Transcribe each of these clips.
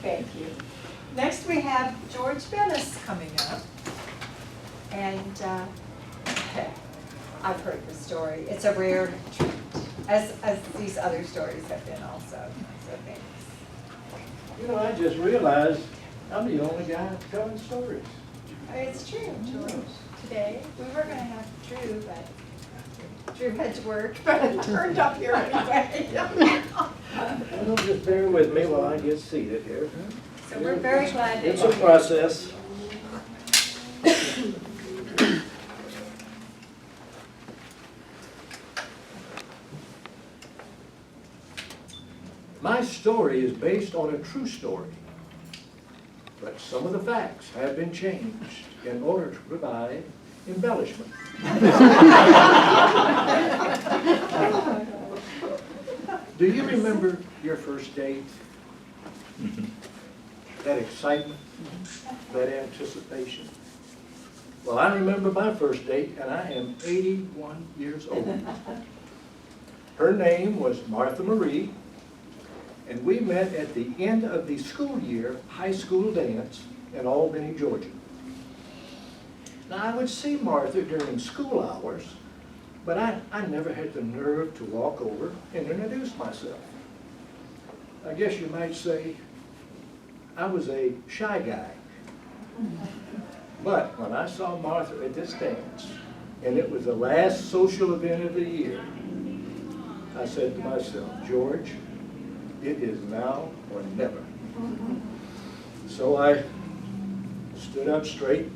Thank you. Next we have George Bennis coming up. And I've heard the story. It's a rare treat, as these other stories have been also. So thanks. You know, I just realized I'm the only guy telling stories. It's true, George. Today, we were going to have Drew, but Drew had to work, but it turned up here anyway. Well, just bear with me while I get seated here. So we're very glad that It's a process. My story is based on a true story, but some of the facts have been changed in order to provide embellishment. Do you remember your first date? That excitement, that anticipation? Well, I remember my first date, and I am 81 years old. Her name was Martha Marie, and we met at the end of the school year high school dance in Albany, Georgia. Now, I would see Martha during school hours, but I never had the nerve to walk over and introduce myself. I guess you might say I was a shy guy. But when I saw Martha at this dance, and it was the last social event of the year, I said to myself, George, it is now or never. So I stood up straight,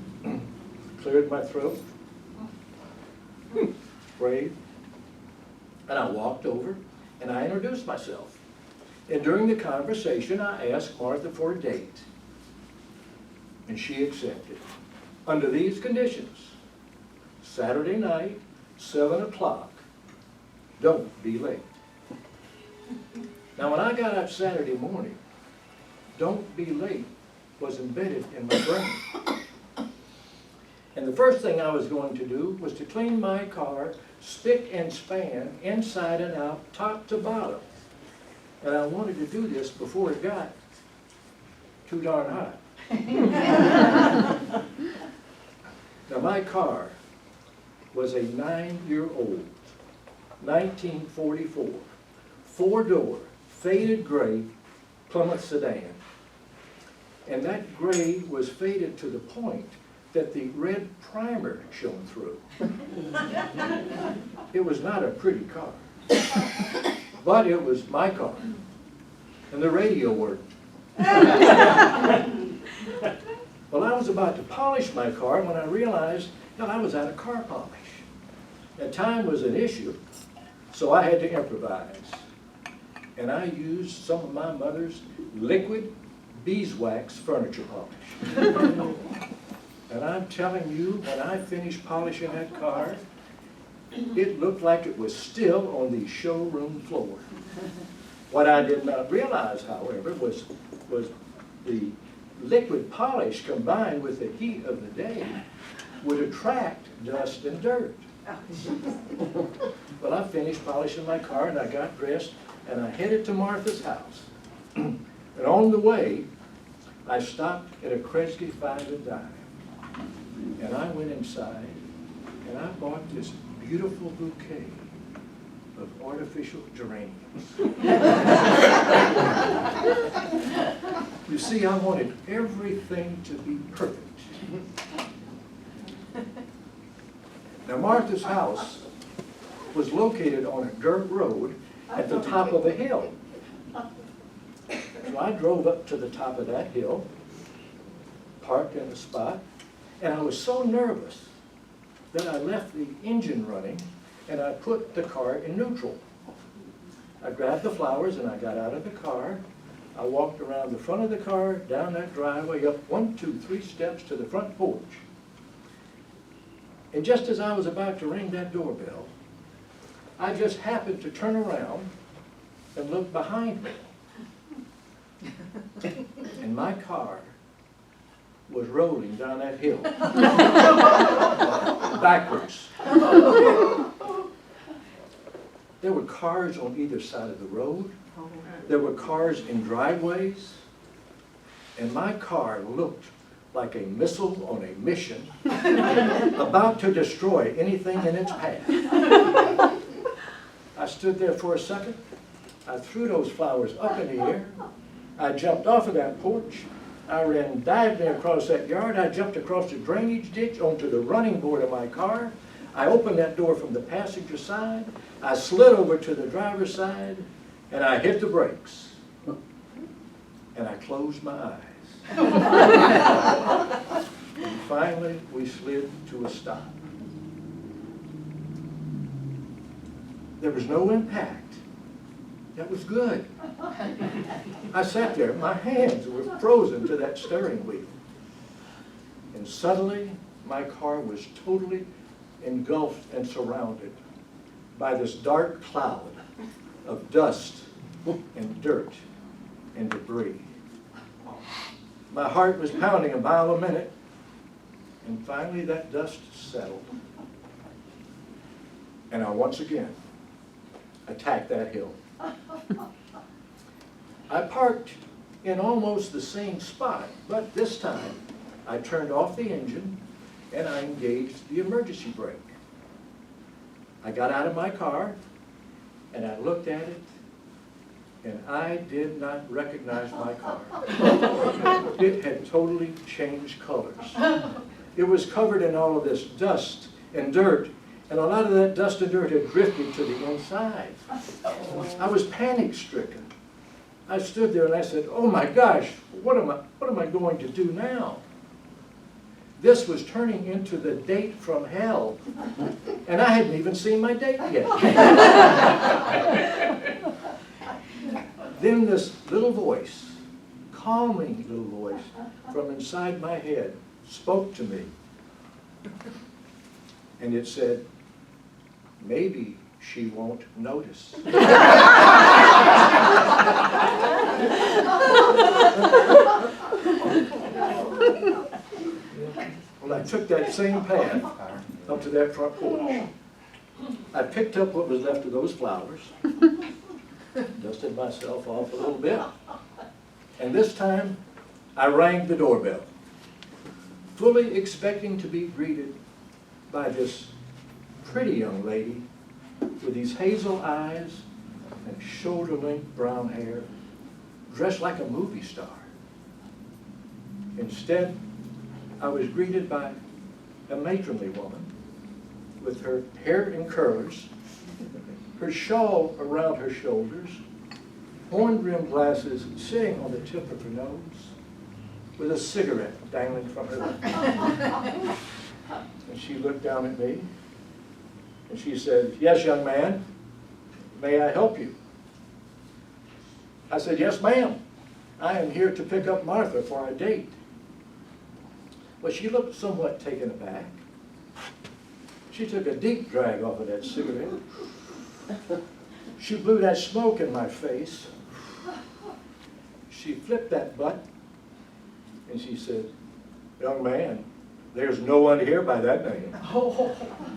cleared my throat, prayed, and I walked over and I introduced myself. And during the conversation, I asked Martha for a date, and she accepted. Under these conditions, Saturday night, 7 o'clock, don't be late. Now, when I got up Saturday morning, don't be late was embedded in my brain. And the first thing I was going to do was to clean my car, spick and span, inside and out, top to bottom. And I wanted to do this before it got too darn hot. Now, my car was a 9-year-old, 1944, 4-door, faded gray Plymouth sedan. And that gray was faded to the point that the red primer shone through. It was not a pretty car, but it was my car, and the radio worked. Well, I was about to polish my car when I realized that I was out of car polish. And time was an issue, so I had to improvise. And I used some of my mother's liquid beeswax furniture polish. And I'm telling you, when I finished polishing that car, it looked like it was still on the showroom floor. What I did not realize, however, was the liquid polish combined with the heat of the day would attract dust and dirt. Well, I finished polishing my car and I got dressed and I headed to Martha's house. And on the way, I stopped at a Kresge 5 and dime. And I went inside and I bought this beautiful bouquet of artificial geraniums. You see, I wanted everything to be perfect. Now, Martha's house was located on a dirt road at the top of a hill. So I drove up to the top of that hill, parked in a spot, and I was so nervous that I left the engine running and I put the car in neutral. I grabbed the flowers and I got out of the car. I walked around the front of the car, down that driveway, up 1, 2, 3 steps to the front porch. And just as I was about to ring that doorbell, I just happened to turn around and look behind me. And my car was rolling down that hill, backwards. There were cars on either side of the road. There were cars in driveways. and my car looked like a missile on a mission, about to destroy anything in its path. I stood there for a second. I threw those flowers up in the air. I jumped off of that porch. I ran diagonally across that yard. I jumped across the drainage ditch onto the running board of my car. I opened that door from the passenger side. I slid over to the driver's side, and I hit the brakes. And I closed my eyes. And finally, we slid to a stop. There was no impact. That was good. I sat there, my hands were frozen to that steering wheel. And suddenly, my car was totally engulfed and surrounded by this dark cloud of dust and dirt and debris. My heart was pounding a mile a minute, and finally that dust settled. And I once again attacked that hill. I parked in almost the same spot, but this time I turned off the engine and I engaged the emergency brake. I got out of my car and I looked at it, and I did not recognize my car. It had totally changed colors. It was covered in all of this dust and dirt, and a lot of that dust and dirt had drifted to the inside. I was panic-stricken. I stood there and I said, "Oh my gosh, what am I going to do now?" This was turning into the date from hell, and I hadn't even seen my date yet. Then this little voice, calming little voice from inside my head, spoke to me. And it said, "Maybe she won't notice." Well, I took that same path up to that front porch. I picked up what was left of those flowers, dusted myself off a little bit, and this time I rang the doorbell, fully expecting to be greeted by this pretty young lady with these hazel eyes and shoulder-length brown hair, dressed like a movie star. Instead, I was greeted by a matronly woman with her hair in curlers, her shawl around her shoulders, horn-rimmed glasses sitting on the tip of her nose, with a cigarette dangling from her lip. And she looked down at me, and she said, "Yes, young man, may I help you?" I said, "Yes, ma'am. I am here to pick up Martha for our date." Well, she looked somewhat taken aback. She took a deep drag off of that cigarette. She blew that smoke in my face. She flipped that butt, and she said, "Young man, there's no one here by that name.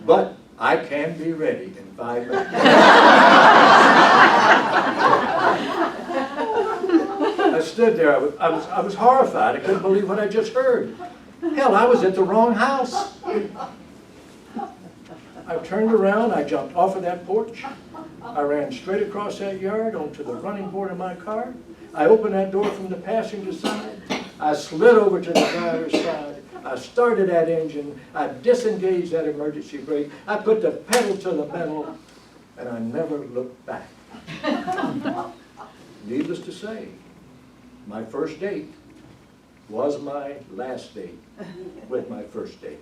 But I can be ready in 5 minutes." I stood there. I was horrified. I couldn't believe what I just heard. Hell, I was at the wrong house. I turned around. I jumped off of that porch. I ran straight across that yard onto the running board of my car. I opened that door from the passenger side. I slid over to the driver's side. I started that engine. I disengaged that emergency brake. I put the pedal to the metal, and I never looked back. Needless to say, my first date was my last date with my first date.